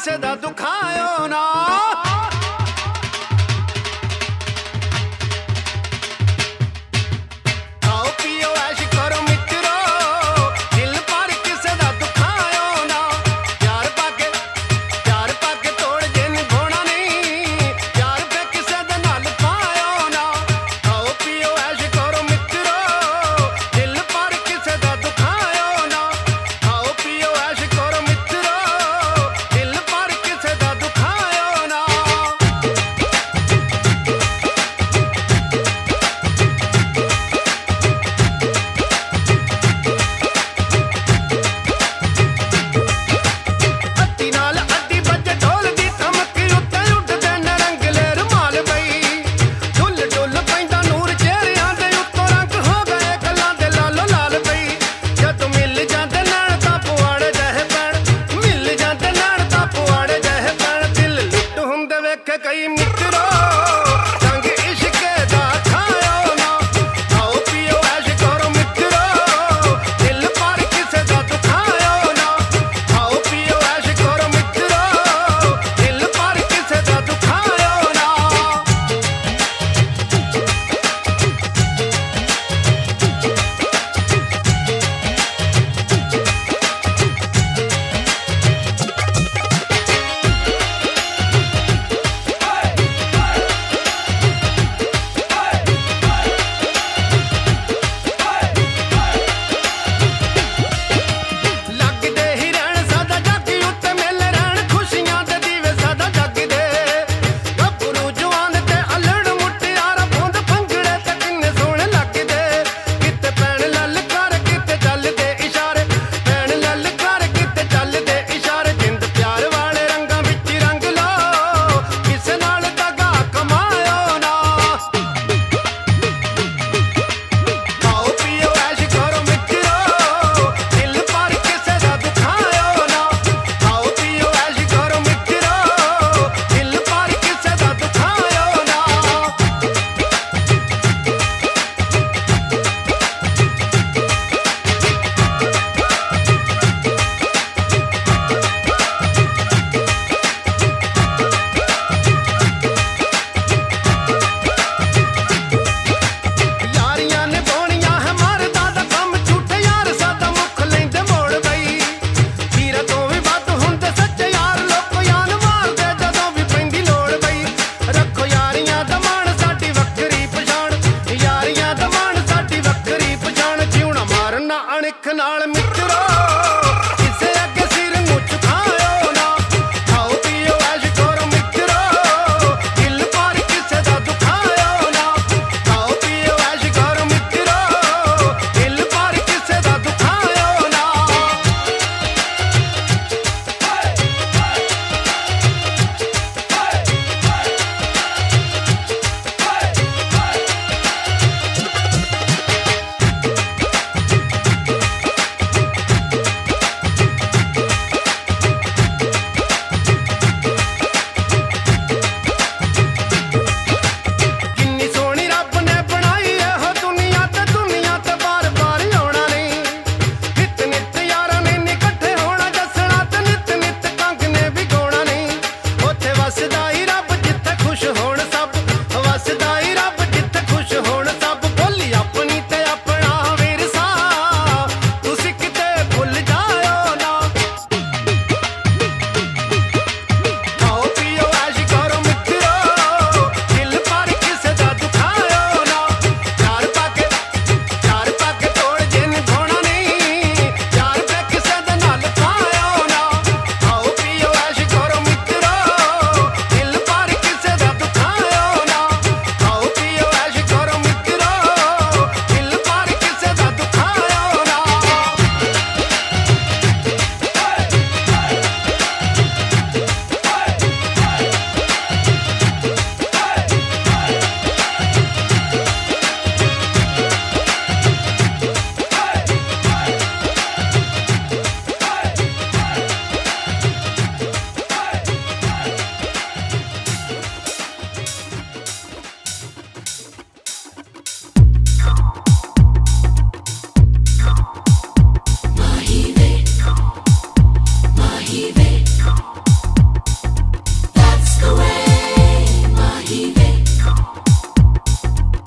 किसे दा दुखायो ना।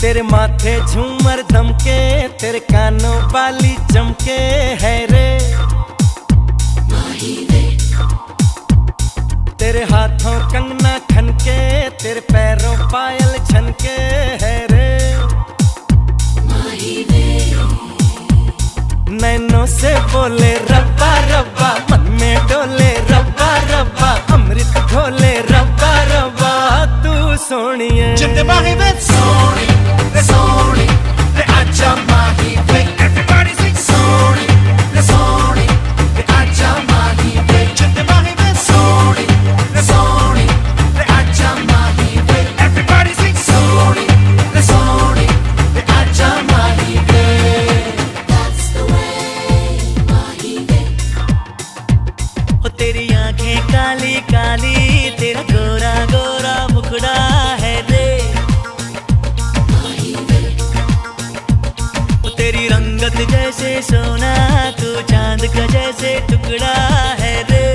तेरे माथे झूमर दमके, तेरे कानों बाली चमके है रे। तेरे हाथों कंगना खनके, तेरे पैरों पायल छनके है रे। नैनों से बोले रब्बा रब्बा, मन में डोले रब्बा रब्बा, अमृत घोले रब्बा रब्बा, तू सोनिए। जिंदे बागी वे सोनी, रे सोनी, रे आजा माही वे। Everybody sing सोनी, रे सोनी, रे आजा माही वे। जिंदे बागी वे सोनी, रे सोनी, रे आजा माही वे। Everybody sing सोनी, रे सोनी, रे आजा माही वे। That's the way, माही वे। ओ तेरी आंखें काली काली, तेरा गोरा गोरा मुखड़ा है रे। तेरी रंगत जैसे सोना, तू चांद का जैसे टुकड़ा है रे।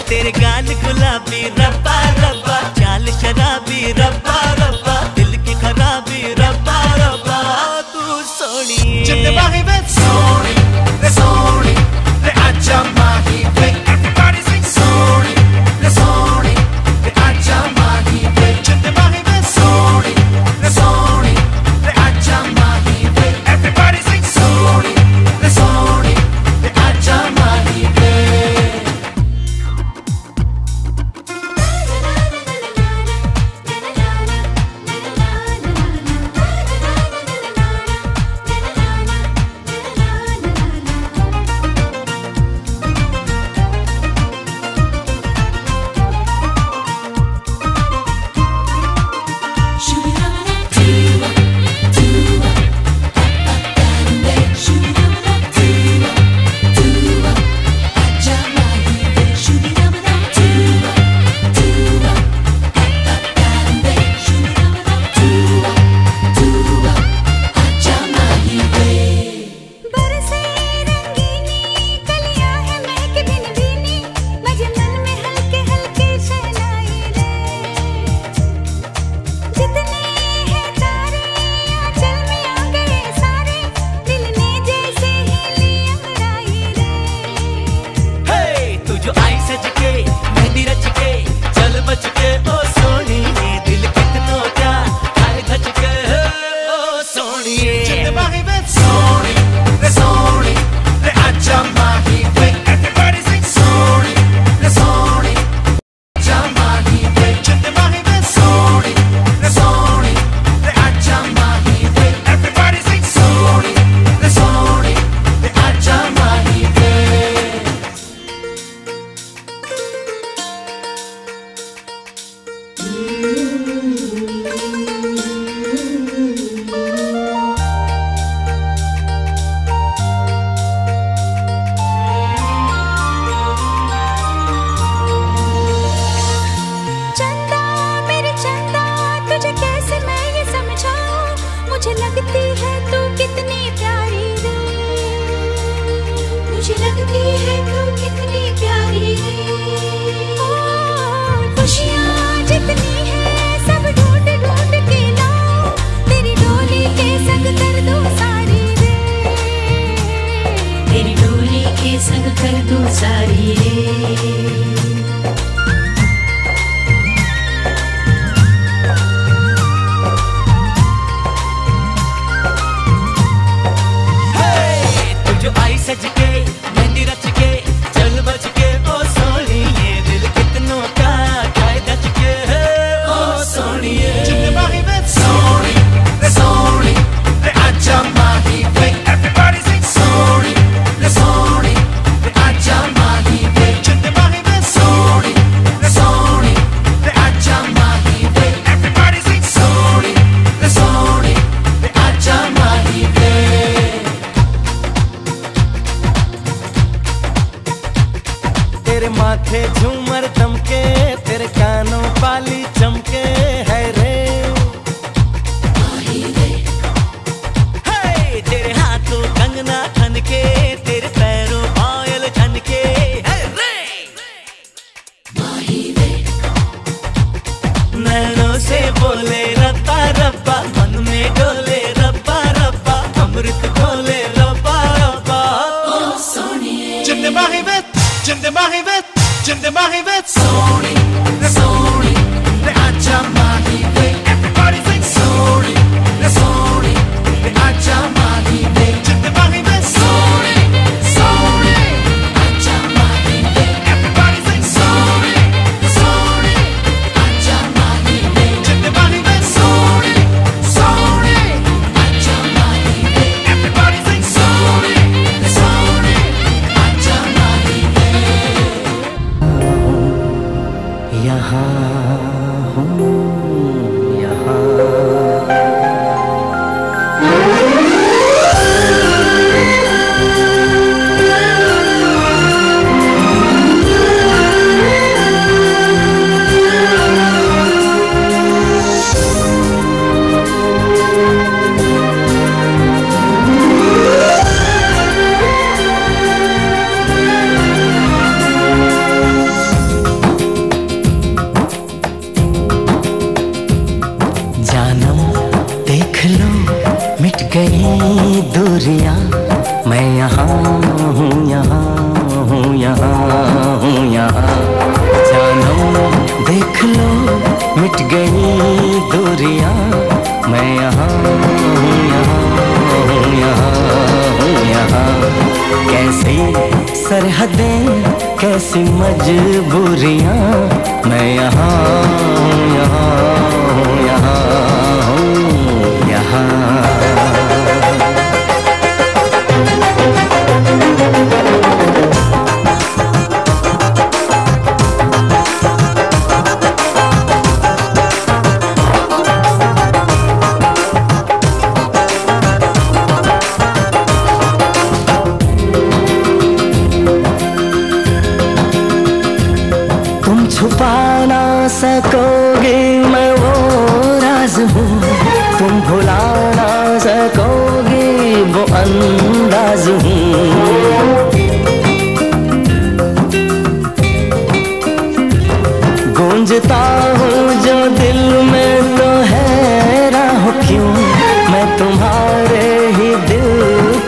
तेरे गाल गुलाबी रब्बा रब्बा, चाल शराबी रब्बा रब्बा, दिल की खराबी रब्बा रब्बा, तू सोनिए। जिंदे बागी वे सोनी, रे सोनी, रे आजा माही वे। Everybody sing सोनी, रे सोनी, रे आजा माही वे। जिंदे बागी वे सोनी, रे सोनी, रे आजा माही वे। Everybody sing सोनी, रे सोनी, रे आजा माही वे। मुझे लगती है तू कितनी प्यारी रे, मुझे लगती है तू कितनी प्यारी रे। खुशियाँ जितनी है सब ढूंढ ढूंढ के लाऊं, तेरी डोली के संग कर दूं सारी रे, तेरी डोली के संग कर दूं सारी रे। सज के मेहंदी रच के चल बच के ओ सोनिए, दिल कितनों का गाय दच के ओ सोनिए। जिंदे बागी वे सोनी, रे सोनी, रे आजा माही वे। Everybody sing सोनी, रे सोनी, रे आजा माही वे। जिंदे बागी वे सोनी, रे सोनी, रे आजा माही वे। Everybody sing सोनी, रे सोनी, रे आजा माही वे। तेरे माथे झूमर दमके, तेरे कानों बाली चमके है रे। तेरे हाथों कंगना खनके, तेरे पैरों पायल छनके है रे। जिंदे माहिबत सोनी ले आजा माहिबे everybody sing सोनी ले आजा माहिबे जिंदे माहिबत सोनी आजा माहिबे everybody sing सोनी आजा माहिबे जिंदे माहिबत सोनी आजा माहिबे everybody sing सोनी आजा माहिबे यहाँ हूँ यहाँ गई दूरियां मैं यहाँ हूँ यहाँ हूँ यहाँ हूँ यहाँ जानम देख लो मिट गई दूरियां मैं यहाँ हूँ यहाँ हूँ यहाँ हूँ यहाँ कैसी सरहदें कैसी मजबूरियां मैं यहाँ हूँ यहाँ हूँ यहाँ हूँ यहाँ छुपा ना सकोगे मैं वो राज हूँ तुम भुला ना सकोगे वो अंदाज हूँ गूंजता हूँ जो दिल में तो हैरान हो क्यों मैं तुम्हारे ही दिल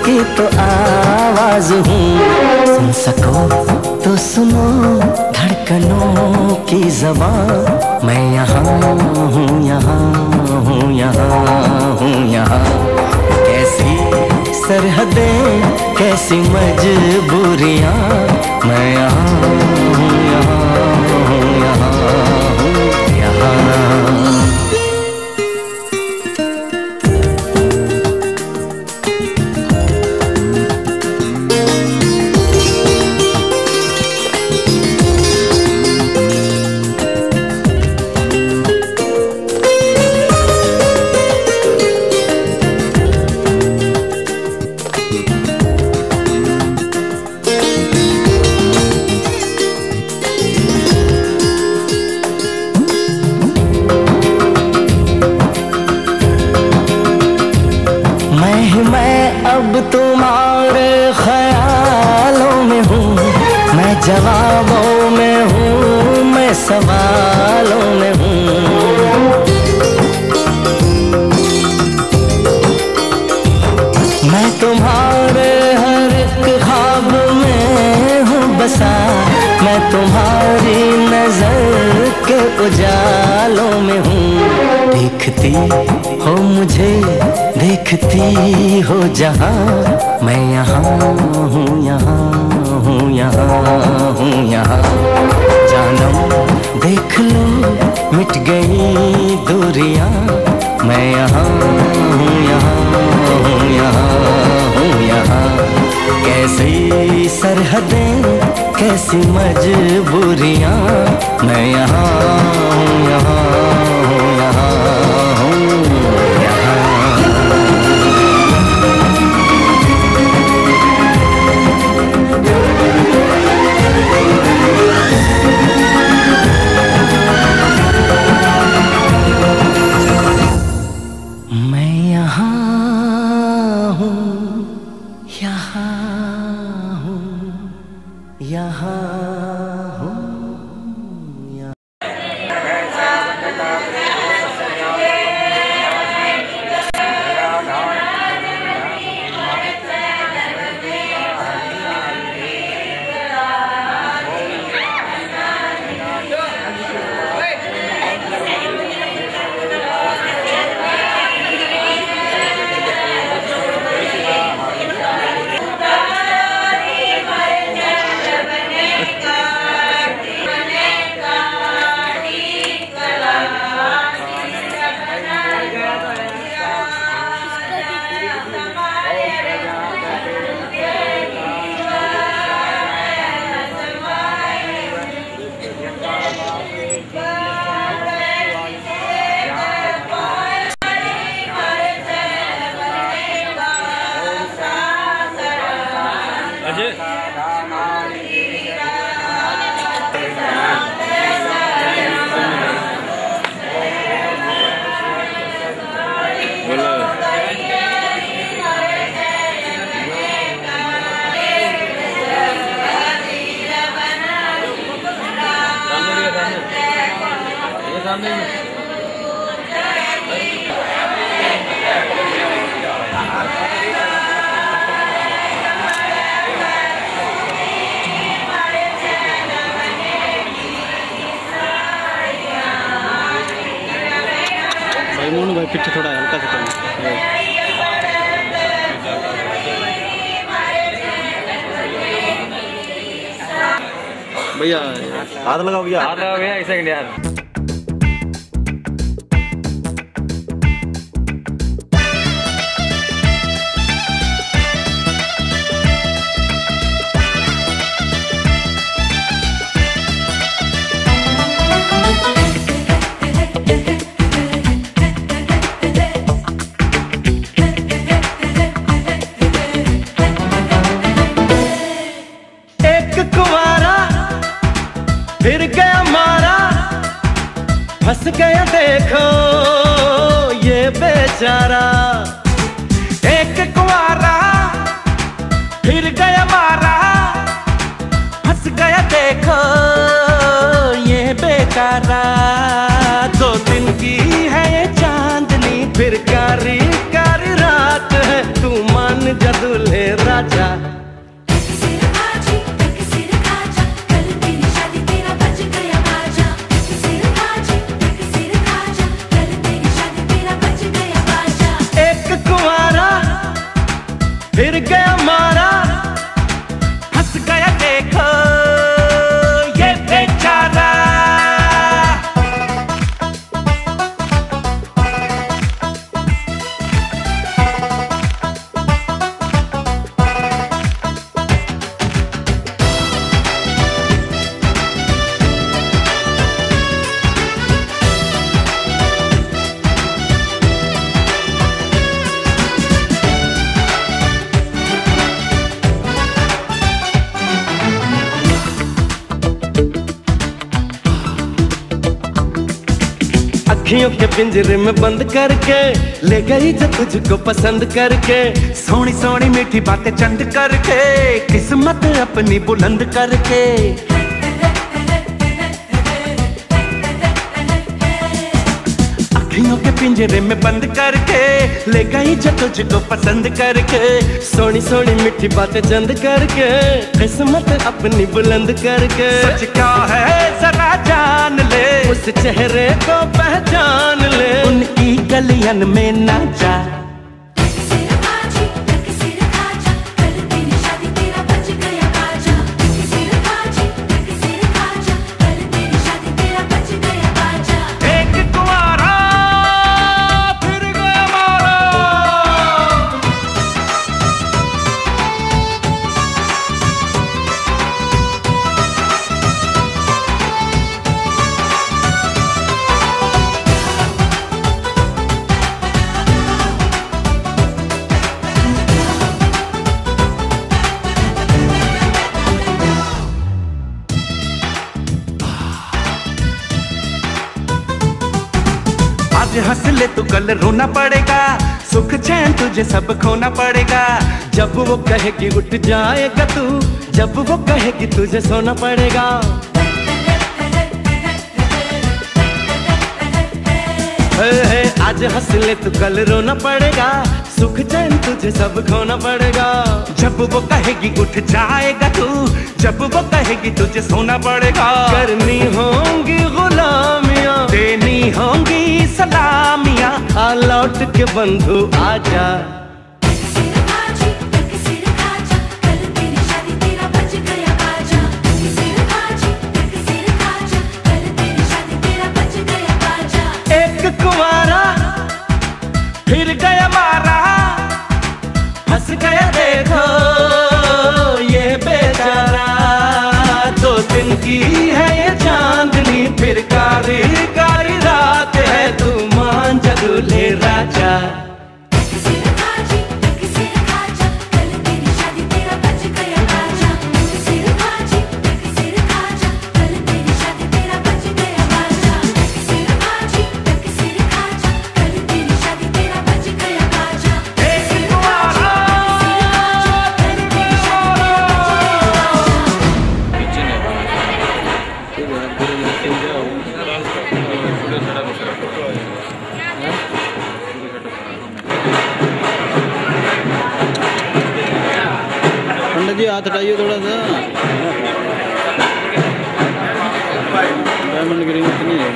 की तो आवाज हूँ सुन सको तो सुनो धड़कनों की ज़बान मैं यहाँ हूँ यहाँ हूँ यहाँ हूँ यहाँ कैसी सरहदें कैसी मजबूरियाँ मैं यहाँ हूँ यहाँ हूँ यहाँ हूँ यहाँ अब तुम्हारे ख्यालों में हूँ मैं जवाबों में हूँ मैं सवालों में हूँ मैं तुम्हारे हर एक ख्वाब में हूँ बसा मैं तुम्हारी नजर के उजालों में हूँ देखती हो मुझे देखती हो जहाँ मैं यहाँ हूँ यहाँ हूँ यहाँ हूँ यहाँ जानम देख लो मिट गई दूरियां मैं यहाँ हूँ यहाँ हूँ यहाँ हूँ यहाँ कैसी सरहदें कैसी मजबूरियां मैं यहाँ हूँ यहाँ हूँ यहाँ हूँ यहाँ भाई मोनू भाई पीछे थोड़ा हल्का सा करना भैया। हाथ लगाओ भैया, हाथ लगाओ भैया। एक सेकंड यार। फिर गया मारा, फंस गया देखो ये बेचारा। एक कुंवारा फिर गया मारा, फंस गया देखो ये बेचारा। 2 दिन की है ये चांदनी, फिर कारी कारी रात है। तू मान जा दूल्हे राजा। फिर गया मारा, हंस गया देखो ये बेचारा। अखियों के पिंजरे में बंद करके ले गई जो तुझको पसंद करके। सोनी सोनी मीठी बातें चंद करके, किस्मत अपनी बुलंद करके। अखियों के पिंजरे में बंद करके ले गई जो तुझको पसंद करके। सोनी सोनी मीठी बातें चंद करके, किस्मत अपनी बुलंद करके। सच क्या है जरा जान ले, उस चेहरे को पहचान ले। उनकी गलियन में ना जा। आज हंस ले तू कल रोना पड़ेगा, सुख चैन तुझे सब खोना पड़ेगा। जब वो कहेगी उठ जाएगा तू, जब वो कहेगी तुझे सोना पड़ेगा। आज हंस ले तू कल रोना पड़ेगा, सुख चैन तुझे सब खोना पड़ेगा। जब वो कहेगी उठ जाएगा तू, जब वो कहेगी तुझे सोना पड़ेगा। करनी होंगी गुलामियां, देनी होंगी सलामियां। आ लौट के बंधु आजा। एक कुंवारा फिर गया मारा, हंस गया देखो ये बेचारा। 2 दिन की है ये चांदनी, फिर कारी कारी रात है। तू मान जा दूल्हे राजा। हाथ हटाइए थोड़ा सा। डायमंड ग्रीन इतनी है।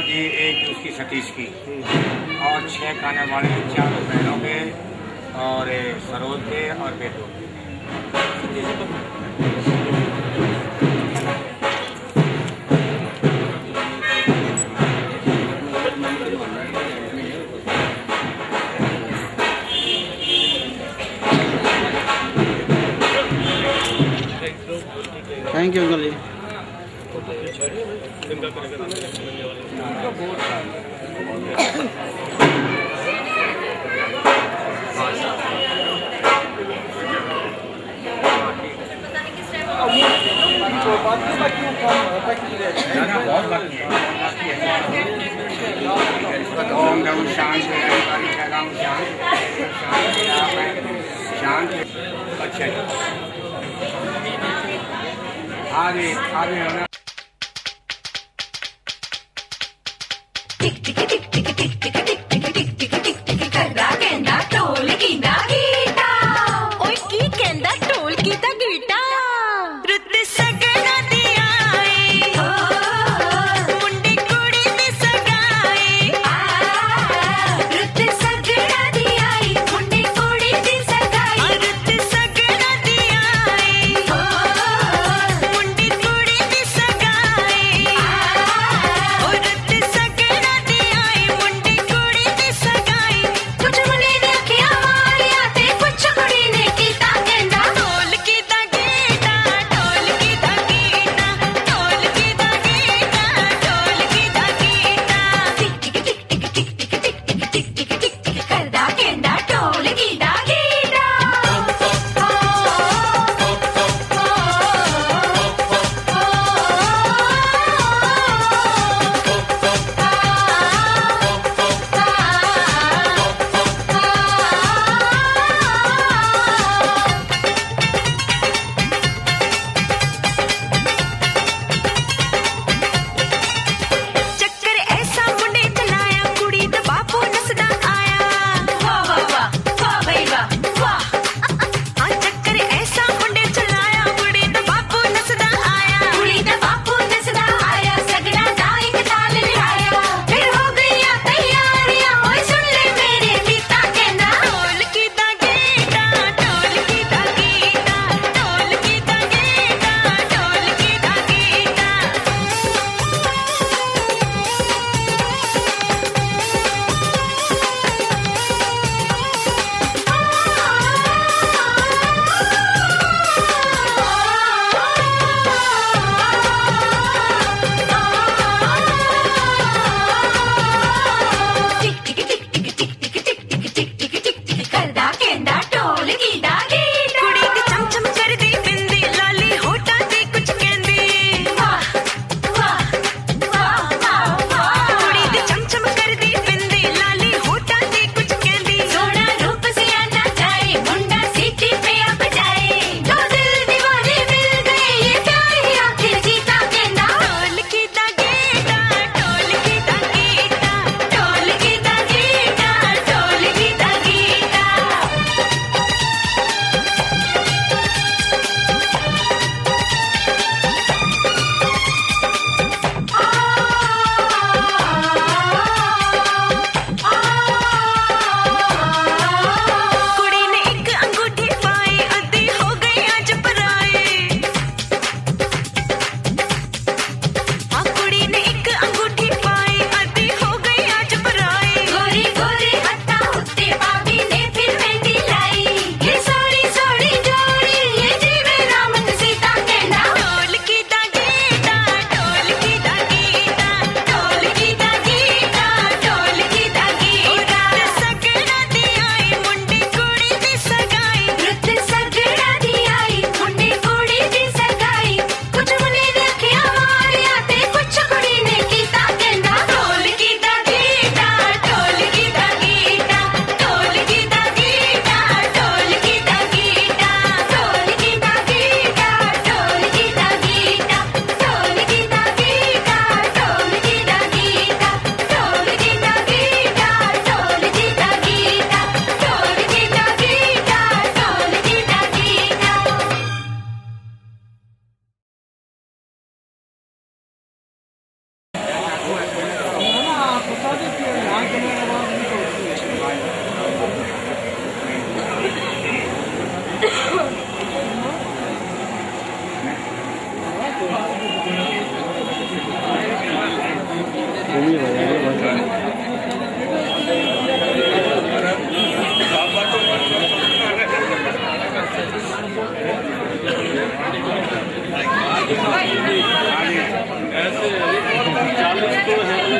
की, एक उसकी सतीश की और 6 खाने वाले 4 बहनों के और सरोज के और बेटों के। थैंक यू अंकल जी। अच्छा आगे आगे होना। टिक टिक टिक टिक टिक टिक टिक टिक टिक टिक टिक टिक करदा कहंदा ढोल कीदा गीटा ओए की कहंदा ढोल कीदा गीटा रुत सगना दी आई मुंडे कुड़ी दी सगाई रुत सगना दी आई मुंडे कुड़ी दी सगाई रुत सगना दी आई मुंडे कुड़ी दी सगाई ओ रुत सगना दी आई मुंडे कुड़ी दी सगाई कुछ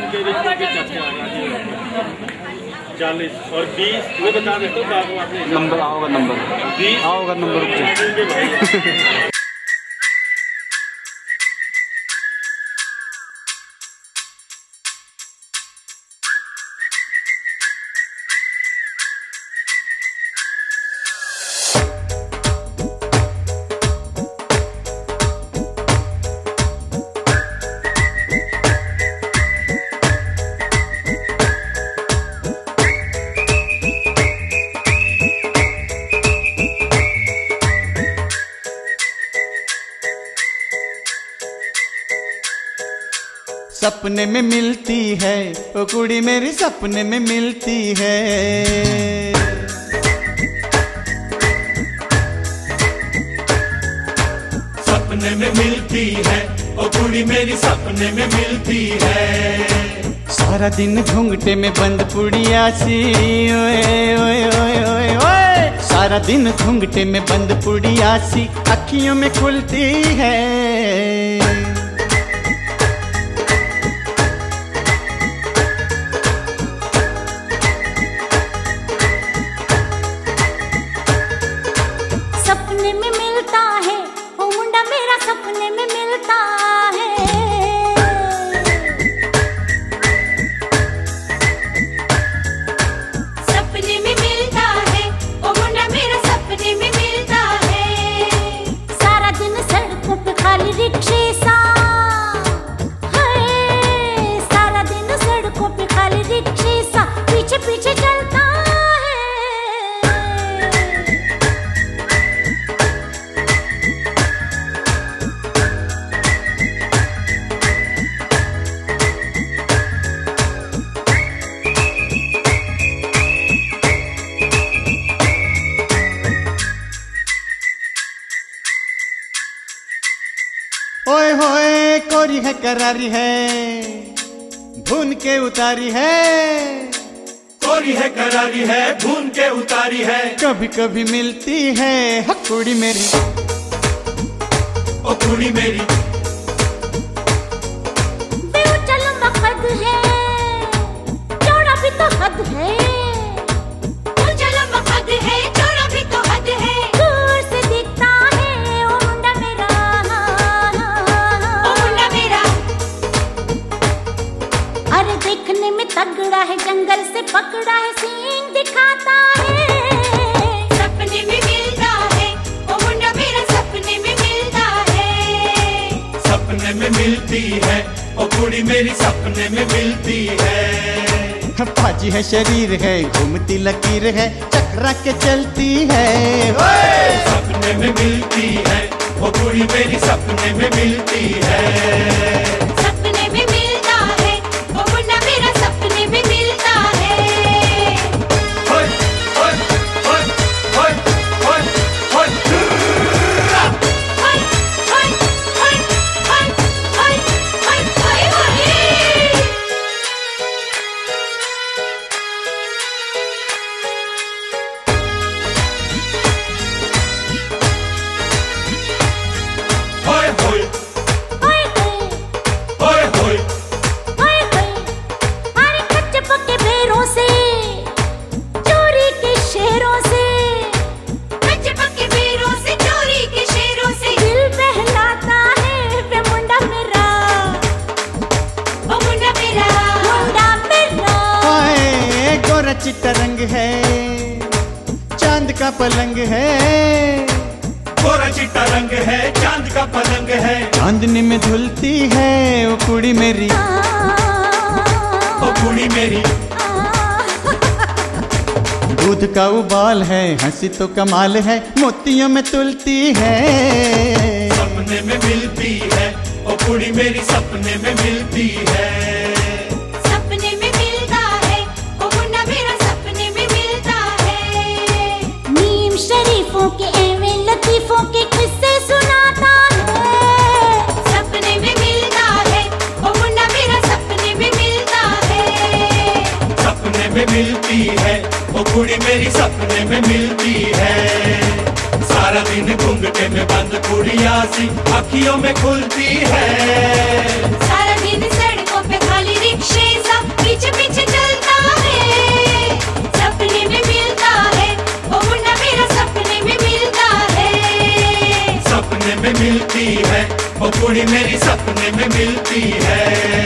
इनके रिश्ते के चर्चा 40 और 20 मैं बता देता हूँ बाबू आपने नंबर आओगा नंबर 20 आओगा नंबर सपने में मिलती है ओ कुड़ी मेरी सपने में मिलती है। सपने में मिलती है ओ कुड़ी मेरी सपने में मिलती है। सारा दिन घूंघटे में बंद पुड़िया सी ओए ओए ओए ओए ओए। सारा दिन घूंघटे में बंद पुड़िया सी अखियों में खुलती है। सपने में मिलता है ओ मुंडा मेरा सपने में मिलता है। सपने में मिलता है ओ मुंडा मेरा सपने में मिलता है। सारा दिन सड़कों पे खाली रिक्शे सा है। सारा दिन सड़कों पे खाली रिक्शे सा पीछे पीछे चलता है। ओए होए कोरी है करारी है भून के उतारी है। कोरी है करारी है भून के उतारी है। कभी कभी मिलती है कुड़ी मेरी ओ कुड़ी मेरी। ऊंचा लंबा कद है चौड़ा भी तो हद है। ऊंचा लंबा कद है चौड़ा भी तो हद है। दूर से दिखता है ओ मुंडा मेरा ओ मुंडा मेरा। अरे देखने में तगड़ा है जंगल से पकड़ा है सींग दिखाता है। सपने में मिलता है ओ मुंडा मेरा सपने में मिलता है। सपने में मिलती है ओ कुड़ी मेरी सपने में मिलती है। फाजी है शरीर है घूमती लकीर है चकरा के चलती है। सपने में मिलती है ओ कुड़ी मेरी सपने में मिलती है। सपने में मिलता है ओ मुन्ना मेरा सपने में मिलता है। होय होय होय होय होय होय। हाय हाय हाय हाय हाय हाय हाय हाय। होय होय हाय होय हाय होय। हाय हाय। अरे कच्चे पक्के बेरों से चोरी के शेरों से। कच्चे पक्के बेरों से चोरी के शेरों से दिल बहलाता है वे मुंडा मेरा ओ मुंडा मेरा मुंडा मेरा। हाय गोरा चिट्टा रंग है चांद का पलंग है। गोरा चिट्टा रंग है चांद का पलंग है। चांदनी में धुलती है ओ कुड़ी मेरी ओ कुड़ी मेरी। दूध का उबाल है हंसी तो कमाल है मोतियों में तुलती है। सपने में मिलती है ओ कुड़ी मेरी सपने में मिलती है। सपने में मिलता है ओ मुन्ना मेरा सपने में मिलता है। नीम शरीफों के एवं लतीफों के किस्से सुनाता है। सपने में मिलता है ओ मुन्ना मेरा सपने में मिलता है। सपने में मिलती है ओ कुड़ी मेरी सपने में मिलती है। सारा दिन घूंघटे में बंद कुड़िया सी अखियों में खुलती है। सारा दिन सड़कों पे खाली रिक्शे सोनी मेरी सपने में मिलती है।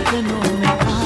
धड़कनों में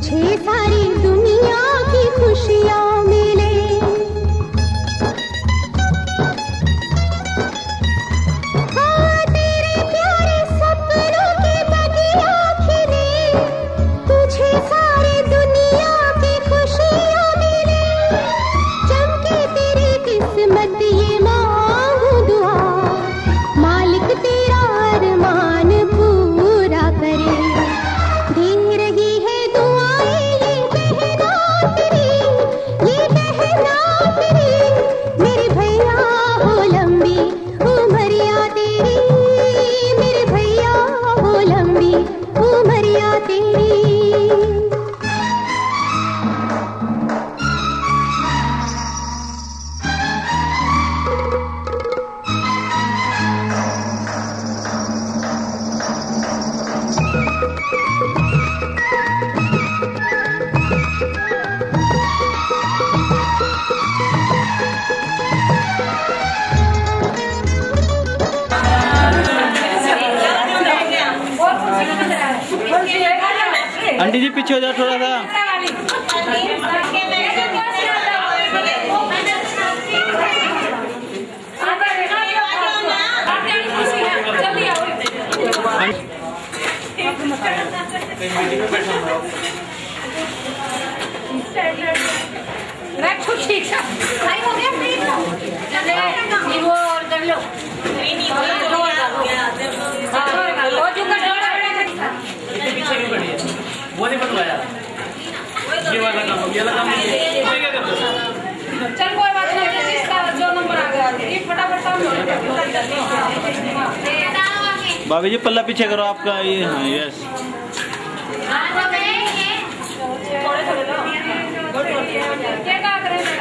तुझे सारी दुनिया की खुशियाँ मिले। हाँ, तेरे प्यारे सपनों की बगिया खिले, तुझे सारी दुनिया की खुशियाँ मिले। चमके तेरी किस्मत ये मांगू दुआ, मालिक तेरा अरमान पूरा करे। दे रही है दुआएं ये बहना तेरी, ये बहना तेरी। मेरे भैया हो लंबी उमरिया तेरी, मेरे भैया हो लंबी उमरिया तेरी। आंटी जी पीछे हो जाओ थोड़ा सा। वो नहीं बनवाया, ये वाला काम, ये वाला काम क्या करते हो? चल कोई बात नहीं, इसका जो नंबर आ गया ये फटाफट काम हो जाएगा। भाभी जी पल्ला पीछे करो आपका ये। हाँ यस। क्या कर रहे हैं?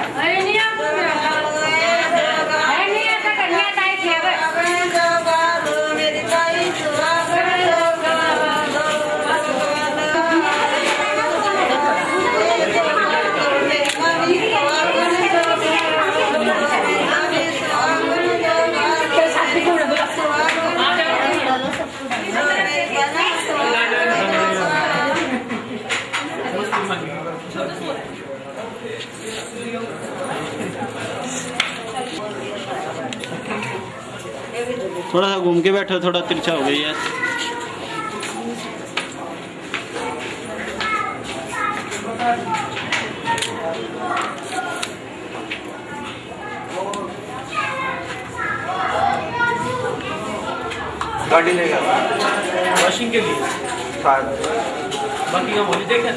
थोड़ा सा घूम के बैठो, थोड़ा तिरछा हो गई है। गाड़ी लेगा वॉशिंग के लिए बाकी का बोली देखें।